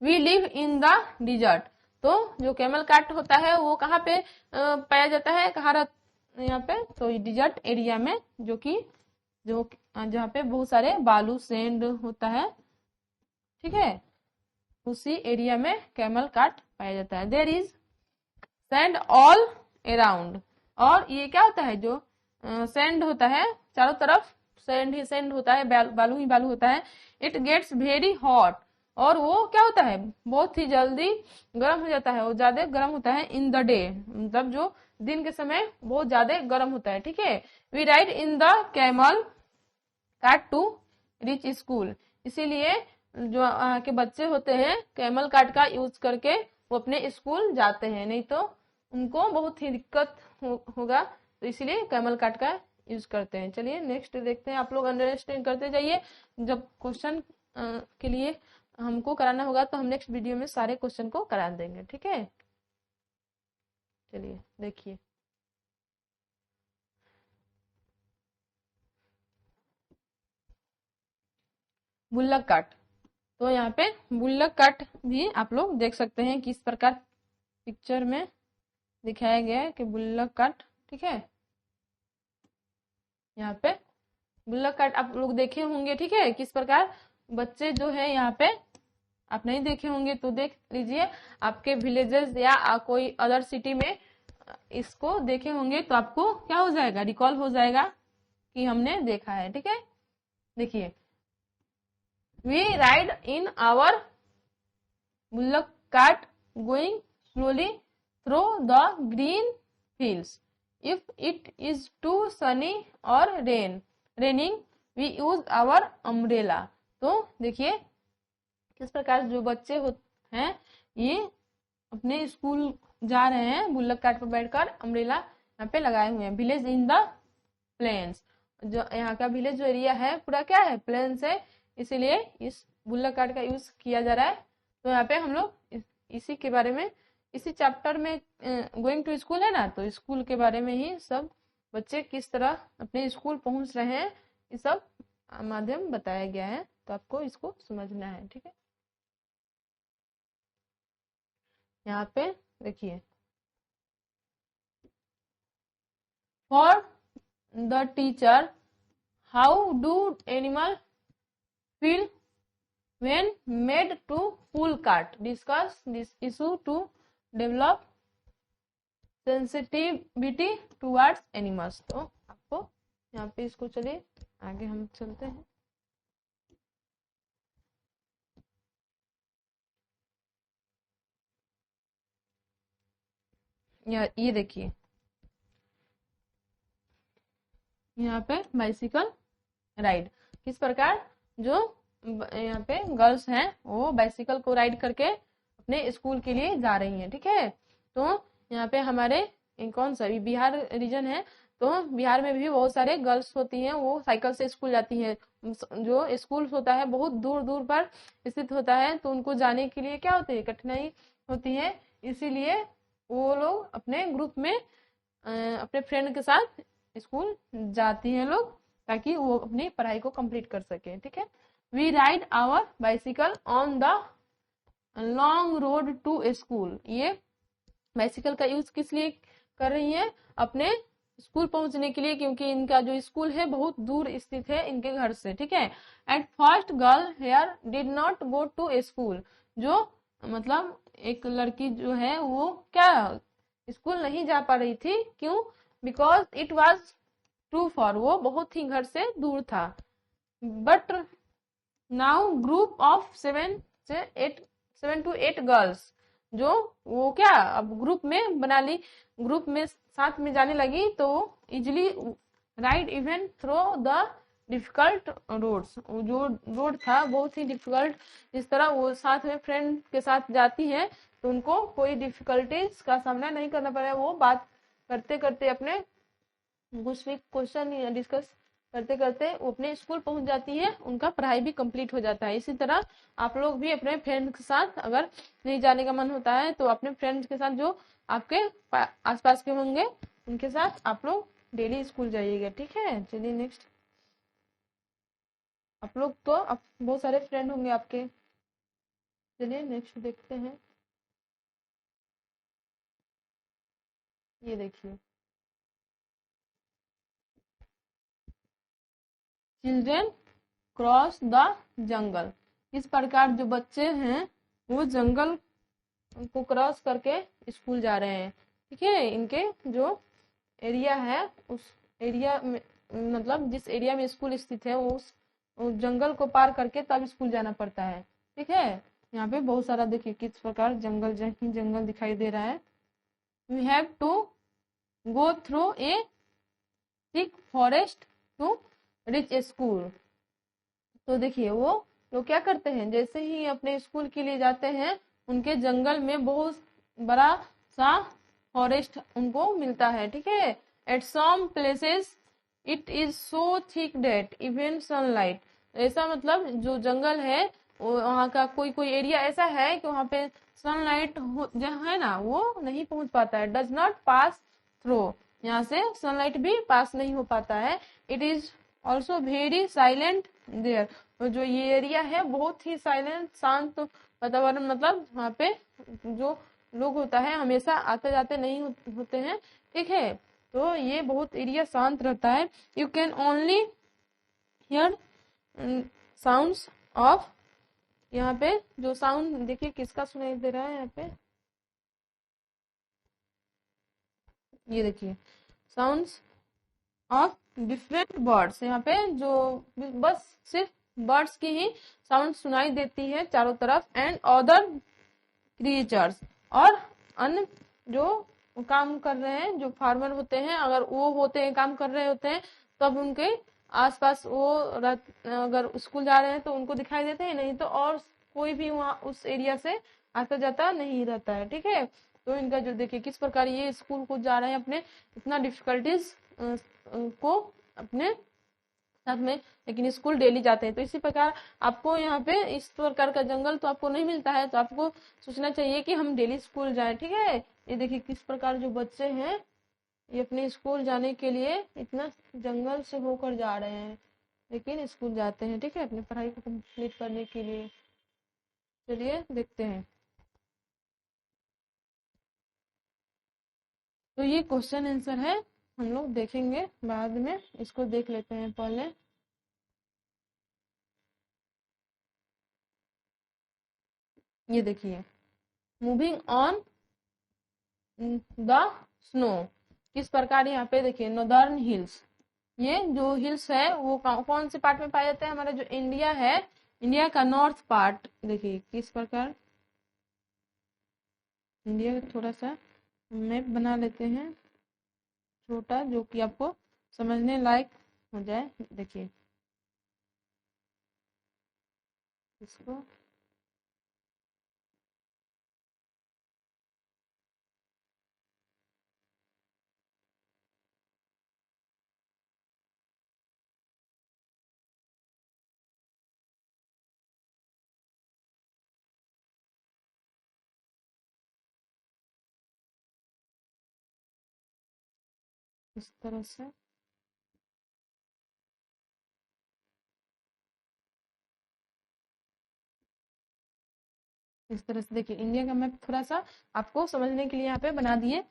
we live in the desert. तो जो कैमल कार्ट होता है वो कहाँ पे पाया जाता है, कहाँ यहाँ पे, तो डिजर्ट एरिया में, जो जहाँ पे बहुत सारे बालू सैंड होता है। ठीक है, उसी एरिया में कैमल कार्ट पाया जाता है। There is sand all around, और ये क्या होता है, जो सैंड होता है चारों तरफ सैंड ही सैंड होता है, बालू ही बालू होता है। इट गेट्स वेरी हॉट, और वो क्या होता है बहुत ही जल्दी गर्म हो जाता है, वो ज्यादा गर्म होता है। इन द डे मतलब जो दिन के समय बहुत ज्यादा गर्म होता है। ठीक है, we ride in the camel cart to reach school, इसीलिए जो के बच्चे होते हैं कैमल कार्ट का यूज करके वो अपने स्कूल जाते हैं, नहीं तो उनको बहुत ही दिक्कत होगा, तो इसीलिए कैमल कार्ट का यूज करते हैं। चलिए नेक्स्ट देखते हैं, आप लोग अंडरस्टैंड करते जाइए। जब क्वेश्चन के लिए हमको कराना होगा तो हम नेक्स्ट वीडियो में सारे क्वेश्चन को करा देंगे। ठीक है, चलिए देखिए, बुल्लक कार्ट। तो यहाँ पे बुल्लक कार्ट भी आप लोग देख सकते हैं किस प्रकार पिक्चर में दिखाया गया है कि बुल्लक कार्ट। ठीक है, यहाँ पे बुल्लक कार्ट आप लोग देखे होंगे। ठीक है, किस प्रकार बच्चे जो है यहाँ पे, आप नहीं देखे होंगे तो देख लीजिए, आपके विलेजेस या कोई अदर सिटी में इसको देखे होंगे तो आपको क्या हो जाएगा, रिकॉल हो जाएगा कि हमने देखा है। ठीक है, देखिए, we ride in our bullock cart going slowly through the green fields, if it is too sunny और raining we use our umbrella. तो देखिए किस प्रकार जो बच्चे हैं ये अपने स्कूल जा रहे हैं, बुल्लक कार्ट पर बैठकर अम्ब्रेला यहाँ पे लगाए हुए हैं। विलेज इन द प्लेन्स, जो यहाँ का विलेज जो एरिया है पूरा क्या है, प्लेन्स है, इसीलिए इस बुल्लक कार्ट का यूज किया जा रहा है। तो यहाँ पे हम लोग इसी के बारे में, इसी चैप्टर में गोइंग टू स्कूल है ना, तो स्कूल के बारे में ही सब बच्चे किस तरह अपने स्कूल पहुंच रहे हैं, ये सब माध्यम बताया गया है, तो आपको इसको समझना है। ठीक है, यहाँ पे देखिए, for the teacher how do animal feel when made to pull cart, discuss this issue to develop sensitivity towards animals. तो आपको यहाँ पे इसको चलिए आगे हम चलते हैं। ये देखिए यहाँ पे बाइसिकल राइड किस प्रकार जो यहाँ पे गर्ल्स हैं वो बाइसिकल को राइड करके अपने स्कूल के लिए जा रही हैं, ठीक है। तो यहाँ पे हमारे कौन सा बिहार रीजन है, तो बिहार में भी बहुत सारे गर्ल्स होती हैं, वो साइकिल से स्कूल जाती हैं। जो स्कूल होता है बहुत दूर दूर पर स्थित होता है, तो उनको जाने के लिए क्या होती है, कठिनाई होती है। इसीलिए वो लोग अपने ग्रुप में अपने फ्रेंड के साथ स्कूल जाती हैं लोग, ताकि वो अपनी पढ़ाई को कंप्लीट कर सके, ठीक है। We ride our bicycle on the long road to school. ये बाइसिकल का यूज किस लिए कर रही है, अपने स्कूल पहुंचने के लिए, क्योंकि इनका जो स्कूल है बहुत दूर स्थित है इनके घर से, ठीक है। At first girl here did not go to school. जो मतलब एक लड़की जो है वो क्या स्कूल नहीं जा पा रही थी, क्यों, because it was too far, वो बहुत ही घर से दूर था। But now group of 7 to 8 girls, जो वो क्या अब ग्रुप में बना ली, ग्रुप में साथ में जाने लगी, तो easily ride even through the difficult roads. जो रोड था बहुत ही डिफिकल्ट, इस तरह वो साथ में फ्रेंड के साथ जाती है तो उनको कोई डिफिकल्टीज का सामना नहीं करना पड़ा। वो बात करते करते अपने कुछ भी क्वेश्चन डिस्कस करते करते वो अपने स्कूल पहुंच जाती है, उनका पढ़ाई भी कंप्लीट हो जाता है। इसी तरह आप लोग भी अपने फ्रेंड के साथ अगर नहीं जाने का मन होता है तो अपने फ्रेंड्स के साथ जो आपके आसपास के होंगे उनके साथ आप लोग डेली स्कूल जाइएगा, ठीक है। चलिए नेक्स्ट, आप लोग तो बहुत सारे फ्रेंड होंगे आपके। चलिए नेक्स्ट देखते हैं। ये देखिए चिल्ड्रेन क्रॉस द जंगल। इस प्रकार जो बच्चे हैं वो जंगल को क्रॉस करके स्कूल जा रहे हैं, ठीक है। इनके जो एरिया है उस एरिया में मतलब जिस एरिया में स्कूल स्थित है उस जंगल को पार करके तब स्कूल जाना पड़ता है, ठीक है। यहाँ पे बहुत सारा देखिए किस प्रकार जंगल जंगल दिखाई दे रहा है। We have to go through a thick forest to reach school. तो देखिए वो लोग क्या करते हैं, जैसे ही अपने स्कूल के लिए जाते हैं उनके जंगल में बहुत बड़ा सा फॉरेस्ट उनको मिलता है, ठीक है। At some places it is so thick that even sunlight. ऐसा मतलब जो जंगल है वहाँ का कोई कोई एरिया ऐसा है कि वहाँ पे सनलाइट जो है ना वो नहीं पहुंच पाता है, डज नॉट पास थ्रू, यहाँ से सनलाइट भी पास नहीं हो पाता है। It is also very silent there. तो जो ये एरिया है बहुत ही साइलेंट शांत वातावरण, मतलब वहाँ पे जो लोग होता है हमेशा आते जाते नहीं होते हैं, ठीक है। तो ये बहुत एरिया शांत रहता है। You can only here sounds of, यहाँ पे जो साउंड देखिए किसका सुनाई दे रहा है, यहाँ पे ये देखिए साउंड्स ऑफ डिफरेंट बर्ड्स। यहाँ पे जो बस सिर्फ बर्ड्स की ही साउंड सुनाई देती है चारों तरफ। एंड अदर क्रिएचर्स, और अन्य जो काम कर रहे हैं जो फार्मर होते हैं, अगर वो होते हैं काम कर रहे होते हैं तब उनके आसपास वो अगर स्कूल जा रहे हैं तो उनको दिखाई देते हैं, नहीं तो और कोई भी वहाँ उस एरिया से आता जाता नहीं रहता है, ठीक है। तो इनका जो देखिए किस प्रकार ये स्कूल को जा रहे हैं अपने इतना डिफिकल्टीज को अपने साथ में, लेकिन स्कूल डेली जाते हैं। तो इसी प्रकार आपको यहाँ पे इस प्रकार का जंगल तो आपको नहीं मिलता है, तो आपको सोचना चाहिए कि हम डेली स्कूल जाएं, ठीक है। ये देखिए किस प्रकार जो बच्चे हैं ये अपने स्कूल जाने के लिए इतना जंगल से होकर जा रहे हैं, लेकिन स्कूल जाते हैं, ठीक है, अपनी पढ़ाई को कंप्लीट करने के लिए। चलिए देखते हैं। तो ये क्वेश्चन आंसर है, हम लोग देखेंगे बाद में, इसको देख लेते हैं पहले। ये देखिए मूविंग ऑन द स्नो। किस प्रकार यहाँ पे देखिए नॉर्दर्न हिल्स, ये जो हिल्स है वो कौन से पार्ट में पाए जाते हैं, हमारा जो इंडिया है, इंडिया का नॉर्थ पार्ट। देखिए किस प्रकार इंडिया का थोड़ा सा मैप बना लेते हैं छोटा, जो कि आपको समझने लायक हो जाए। देखिए इसको इस तरह से देखिए इंडिया का मैप थोड़ा सा आपको समझने के लिए यहाँ पे बना दिए।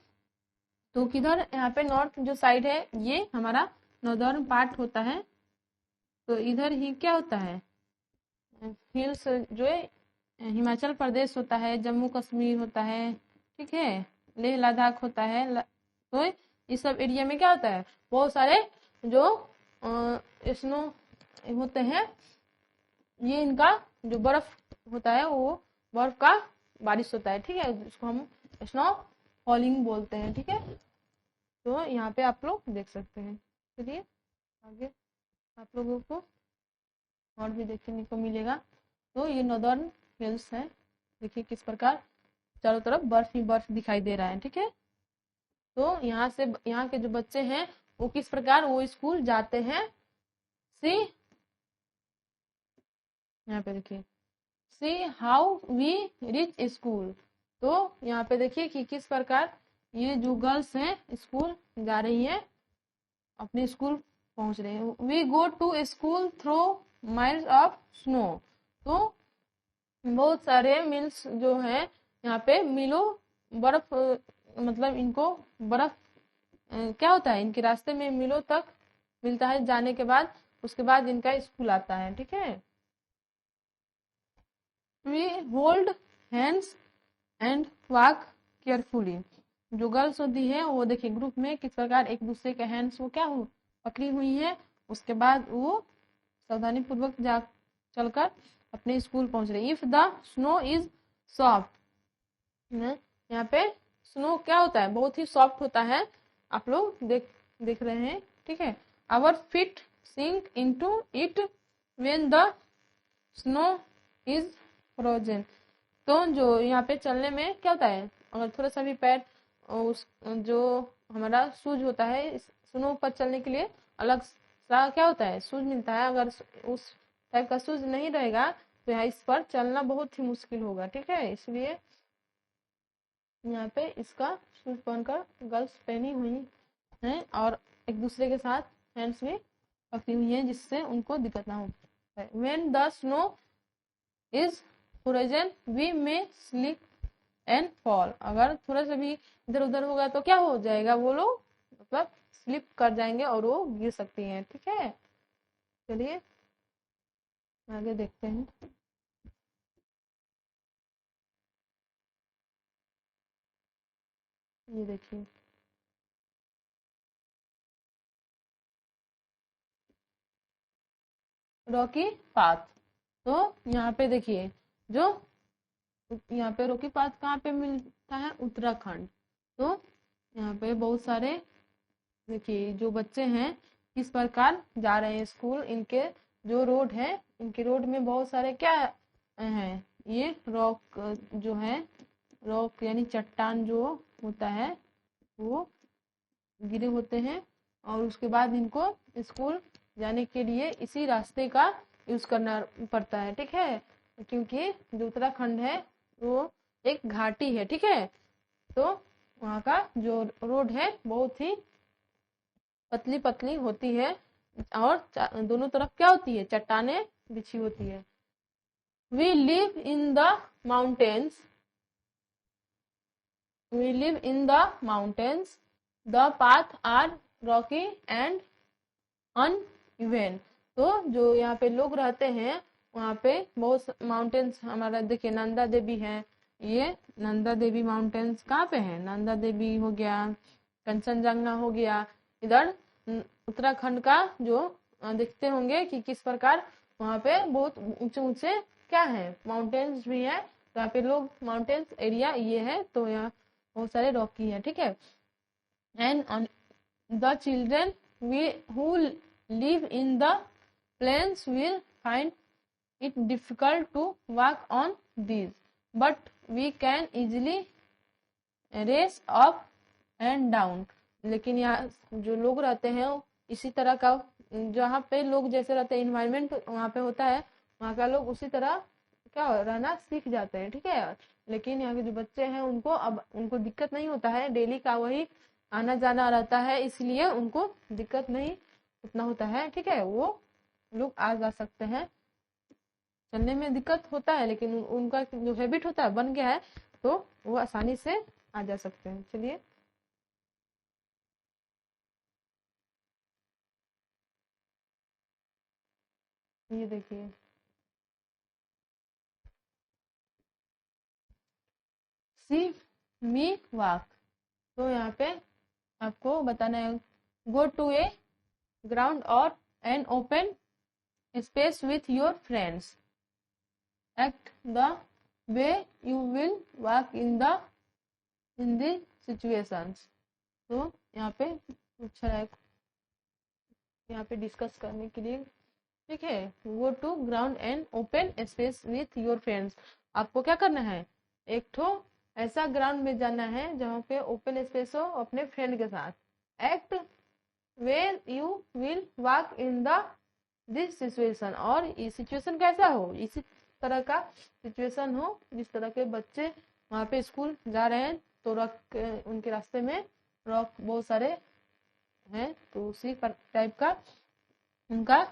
तो किधर यहाँ पे नॉर्थ जो साइड है ये हमारा नॉर्दर्न पार्ट होता है। तो इधर ही क्या होता है, हिल्स जो है हिमाचल प्रदेश होता है, जम्मू कश्मीर होता है, ठीक है, लेह लद्दाख होता है। तो इस सब एरिया में क्या होता है, बहुत सारे जो स्नो होते हैं, ये इनका जो बर्फ होता है वो बर्फ का बारिश होता है, ठीक है, जिसको हम स्नो फॉलिंग बोलते हैं, ठीक है। तो यहाँ पे आप लोग देख सकते हैं। चलिए आगे आप लोगों को और भी देखने को मिलेगा। तो ये नॉर्दर्न हिल्स है, देखिए किस प्रकार चारों तरफ बर्फ ही बर्फ दिखाई दे रहा है, ठीक है। तो यहाँ से यहाँ के जो बच्चे हैं वो किस प्रकार वो स्कूल जाते हैं, सी यहाँ पे देखिए see how we reach school. तो यहाँ पे देखिए कि किस प्रकार ये जो गर्ल्स हैं स्कूल जा रही हैं, अपने स्कूल पहुंच रहे हैं। We go to school through miles of snow. तो बहुत सारे मिल्स जो है यहाँ पे मिलो बर्फ, मतलब इनको बर्फ क्या होता है, इनके रास्ते में मिलो तक मिलता है जाने के बाद, उसके बाद इनका स्कूल आता है, ठीक है। We hold hands and walk carefully. जो गर्ल्स होती है वो देखिए ग्रुप में किस प्रकार एक दूसरे के हैंड्स वो क्या हो पकड़ी हुई है, उसके बाद वो सावधानी पूर्वक जा चलकर अपने स्कूल पहुंच रही। If the snow is soft, यहाँ पे स्नो क्या होता है, बहुत ही सॉफ्ट होता है, आप लोग देख रहे हैं, ठीक है। Our feet sink into it when the snow is frozen. तो जो यहाँ पे चलने में क्या होता है, अगर थोड़ा सा भी पैर उस जो हमारा शूज होता है स्नो पर चलने के लिए अलग सा क्या होता है शूज मिलता है, अगर उस टाइप का शूज नहीं रहेगा तो यहाँ इस पर चलना बहुत ही मुश्किल होगा, ठीक है। इसलिए यहाँ पे इसका शूज पहनकर गर्ल्स पहनी हुई हैं और एक दूसरे के साथ हैंड्स में पकड़ी हुई हैं जिससे उनको दिक्कत ना हो। When the snow is frozen we may slip and fall। अगर थोड़ा सा भी इधर उधर होगा तो क्या हो जाएगा, वो लोग मतलब स्लिप कर जाएंगे और वो गिर सकती हैं, ठीक है। चलिए आगे देखते हैं। ये देखिए रॉकी पाथ। तो यहाँ पे देखिए जो यहाँ पे रॉकी पाथ कहाँ पे मिलता है, उत्तराखंड। तो यहाँ पे बहुत सारे देखिए जो बच्चे हैं किस प्रकार जा रहे हैं स्कूल, इनके जो रोड है, इनके रोड में बहुत सारे क्या है, ये रॉक जो है, रॉक यानी चट्टान जो होता है वो गिरे होते हैं और उसके बाद इनको स्कूल जाने के लिए इसी रास्ते का यूज करना पड़ता है, ठीक है, क्योंकि जो उत्तराखंड है वो एक घाटी है, ठीक है। तो वहाँ का जो रोड है बहुत ही पतली पतली होती है और दोनों तरफ क्या होती है, चट्टाने बिछी होती है। We live in the mountains. We live in the mountains. The paths are rocky and uneven। तो जो यहाँ पे लोग रहते हैं वहाँ पे बहुत माउंटेन्स, हमारा देखिए नंदा देवी है, ये नंदा देवी माउंटेन्स कहाँ पे है, नंदा देवी हो गया, कंचनजंगा हो गया। इधर उत्तराखंड का जो देखते होंगे कि किस प्रकार वहाँ पे बहुत ऊंचे ऊंचे क्या है, माउंटेन्स भी है। तो यहाँ पे लोग माउंटेन्स एरिया ये है, तो यहाँ बहुत सारे रॉकी है, ठीक है। And the children who live in the plains will find it difficult to walk on these, but we can easily race up and down। लेकिन यहाँ जो लोग रहते हैं इसी तरह का, जहाँ पे लोग जैसे रहते हैं इन्वायरमेंट वहाँ पे होता है, वहाँ का लोग उसी तरह क्या रहना सीख जाते हैं, ठीक है। लेकिन यहाँ के जो बच्चे हैं उनको दिक्कत नहीं होता है, डेली का वही आना जाना रहता है, इसलिए उनको दिक्कत नहीं उतना होता है, ठीक है। वो लोग आ जा सकते हैं, चलने में दिक्कत होता है लेकिन उनका जो हैबिट होता है बन गया है, तो वो आसानी से आ जा सकते हैं। चलिए ये देखिए, सी मी वॉक। तो यहाँ पे आपको बताना है, गो टू ए ग्राउंड और an open space with your friends, act the way you will walk in the situations. तो यहाँ पे अच्छा है, यहाँ पे डिस्कस करने के लिए, ठीक है। Go to ground and open space with your friends. आपको क्या करना है, एक ठो ऐसा ग्राउंड में जाना है जहाँ पे ओपन स्पेस हो अपने फ्रेंड के साथ। Act where you will walk in this situation, और ये सिचुएशन कैसा हो, इसी तरह का सिचुएशन हो जिस तरह के बच्चे वहाँ पे स्कूल जा रहे हैं, तो उनके रास्ते में रॉक बहुत सारे हैं, तो उसी टाइप का उनका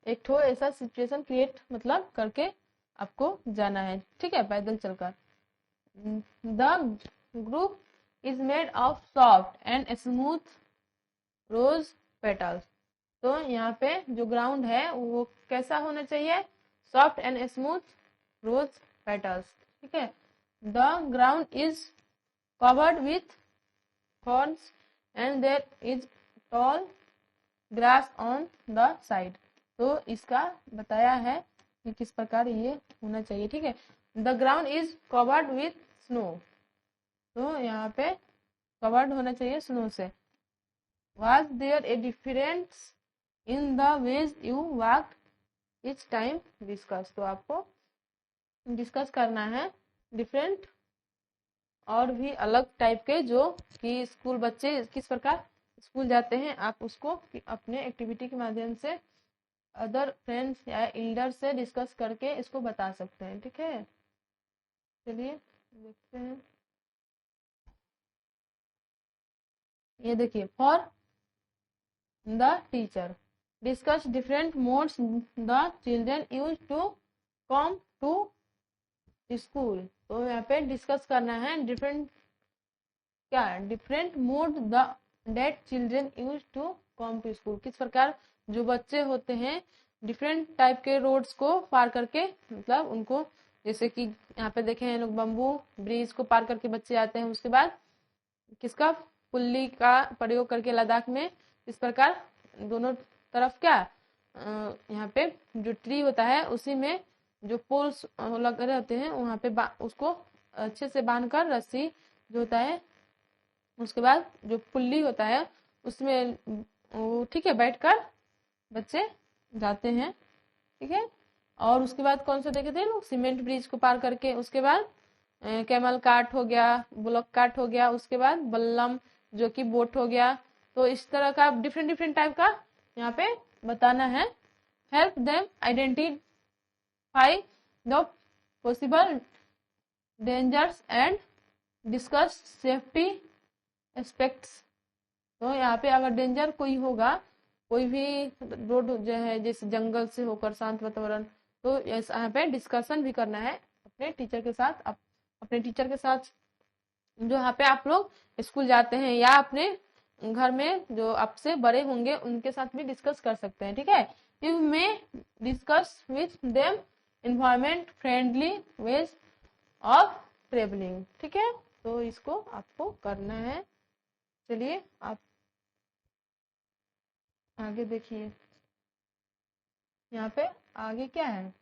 एक ठो ऐसा सिचुएशन क्रिएट मतलब करके आपको जाना है, ठीक है, पैदल चलकर। The group is made of soft and smooth rose petals. तो यहाँ पे जो ग्राउंड है वो कैसा होना चाहिए, soft and smooth rose petals, ठीक है। The ground is covered with thorns and there is tall grass on the side. तो इसका बताया है कि किस प्रकार ये होना चाहिए, ठीक है। The ground is covered with snow. तो यहाँ पे कवर्ड होना चाहिए स्नो से। Was there a difference in the ways you walked each time? Discuss। तो आपको डिस्कस करना है डिफरेंट और भी अलग टाइप के जो कि स्कूल बच्चे किस प्रकार स्कूल जाते हैं, आप उसको अपने एक्टिविटी के माध्यम से अदर फ्रेंड्स या एल्डर से डिस्कस करके इसको बता सकते हैं, ठीक है। चलिए देखते हैं, ये देखिए, for the teacher discuss different modes the children use to come to school. तो यहाँ पे डिस्कस करना है different mode the that children use to come to school. किस प्रकार जो बच्चे होते हैं डिफरेंट टाइप के रोड्स को पार करके, मतलब उनको, जैसे कि यहाँ पे देखे हैं लोग बम्बू ब्रिज को पार करके बच्चे आते हैं, उसके बाद किसका पुल्ली का प्रयोग करके लद्दाख में इस प्रकार दोनों तरफ क्या यहाँ पे जो ट्री होता है उसी में जो पोल्स लगे रहते हैं वहाँ पे उसको अच्छे से बांधकर रस्सी जो होता है, उसके बाद जो पुल्ली होता है उसमें ठीक है बैठकर बच्चे जाते हैं, ठीक है। और उसके बाद कौन सा देखे थे लोग, सीमेंट ब्रिज को पार करके, उसके बाद कैमल कार्ट हो गया, बुलक कार्ट हो गया, उसके बाद बल्लम जो कि बोट हो गया। तो इस तरह का डिफरेंट टाइप का यहाँ पे बताना है। Help them identify the possible dangers and discuss safety aspects. तो यहाँ पे अगर डेंजर कोई होगा, कोई भी रोड जो है जैसे जंगल से होकर शांत वातावरण, तो यहाँ पे डिस्कशन भी करना है अपने टीचर के साथ। अपने टीचर के साथ जो यहाँ पे आप लोग स्कूल जाते हैं या अपने घर में जो आपसे बड़े होंगे उनके साथ भी डिस्कस कर सकते हैं, ठीक है। You may discuss with them environment friendly ways of travelling, ठीक है। तो इसको आपको करना है, चलिए आप आगे देखिए, यहाँ पे आगे क्या है,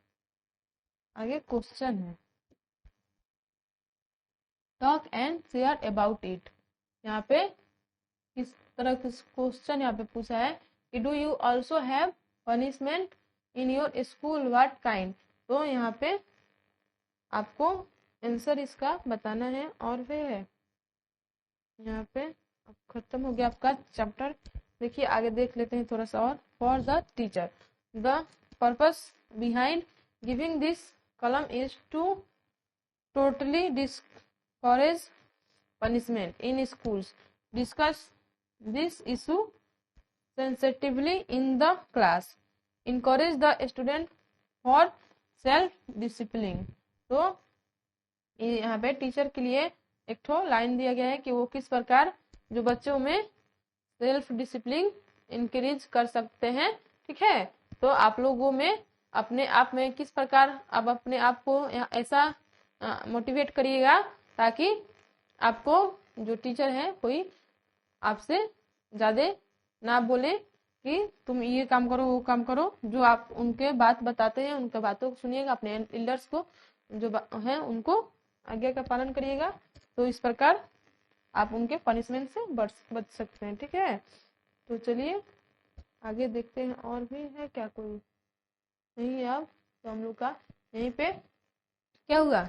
आगे क्वेश्चन है, talk and share about it. यहाँ पे किस तरह का क्वेश्चन यहाँ पे पूछा है कि do you also have punishment in your school, what kind. तो यहाँ पे आपको आंसर इसका बताना है। और वे है यहाँ पे अब खत्म हो गया आपका चैप्टर। देखिए आगे देख लेते हैं थोड़ा सा और। For the teacher, the purpose behind giving this column is to totally discourage punishment in schools, discuss this issue sensitively in the class, encourage the student for self discipline। तो यहाँ पे टीचर के लिए एक ठो लाइन दिया गया है कि वो किस प्रकार जो बच्चों में सेल्फ डिसिप्लिन इंक्रीज कर सकते हैं। ठीक है, तो आप लोगों में अपने आप में किस प्रकार आप अपने आप को ऐसा मोटिवेट करिएगा ताकि आपको जो टीचर है कोई आपसे ज्यादा ना बोले कि तुम ये काम करो वो काम करो। जो आप उनके बात बताते हैं उनके बातों को सुनिएगा, अपने एल्डर्स को जो है उनको आज्ञा का पालन करिएगा। तो इस प्रकार आप उनके पनिशमेंट से बच सकते हैं। ठीक है, तो चलिए आगे देखते हैं। और भी है क्या कोई? नहीं है। अब तो हम लोग का यहीं पे क्या हुआ,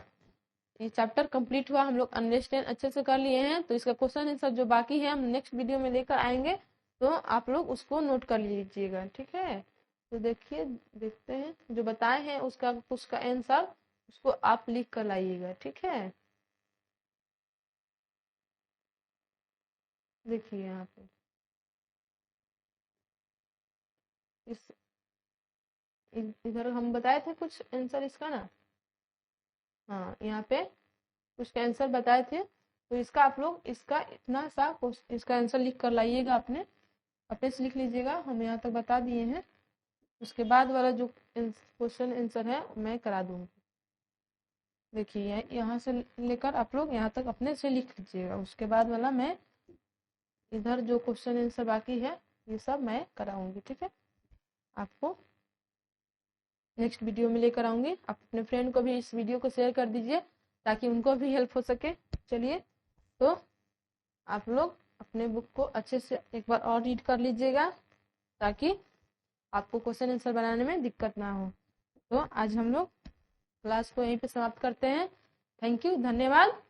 ये चैप्टर कंप्लीट हुआ, हम लोग अंडरस्टैंड अच्छे से कर लिए हैं। तो इसका क्वेश्चन आंसर जो बाकी है हम नेक्स्ट वीडियो में लेकर आएंगे, तो आप लोग उसको नोट कर लीजिएगा। ठीक है, तो देखिए देखते हैं जो बताए हैं उसका आंसर उसको आप लिख कर लाइएगा। ठीक है, देखिए यहाँ पे इस इधर हम बताए थे कुछ आंसर इसका ना, हाँ यहाँ पे कुछ आंसर बताए थे। तो इसका आप लोग इसका इतना सा इसका आंसर लिख कर लाइएगा, अपने से लिख लीजिएगा। हम यहाँ तक बता दिए हैं, उसके बाद वाला जो क्वेश्चन आंसर है मैं करा दूंगी। देखिए यहाँ से लेकर आप लोग यहाँ तक अपने से लिख लीजिएगा, उसके बाद वाला मैं इधर जो क्वेश्चन आंसर बाकी है ये सब मैं कराऊंगी। ठीक है, आपको नेक्स्ट वीडियो में लेकर आऊंगी। आप अपने फ्रेंड को भी इस वीडियो को शेयर कर दीजिए ताकि उनको भी हेल्प हो सके। चलिए, तो आप लोग अपने बुक को अच्छे से एक बार और रीड कर लीजिएगा ताकि आपको क्वेश्चन आंसर बनाने में दिक्कत ना हो। तो आज हम लोग क्लास को यहीं पे समाप्त करते हैं। थैंक यू, धन्यवाद।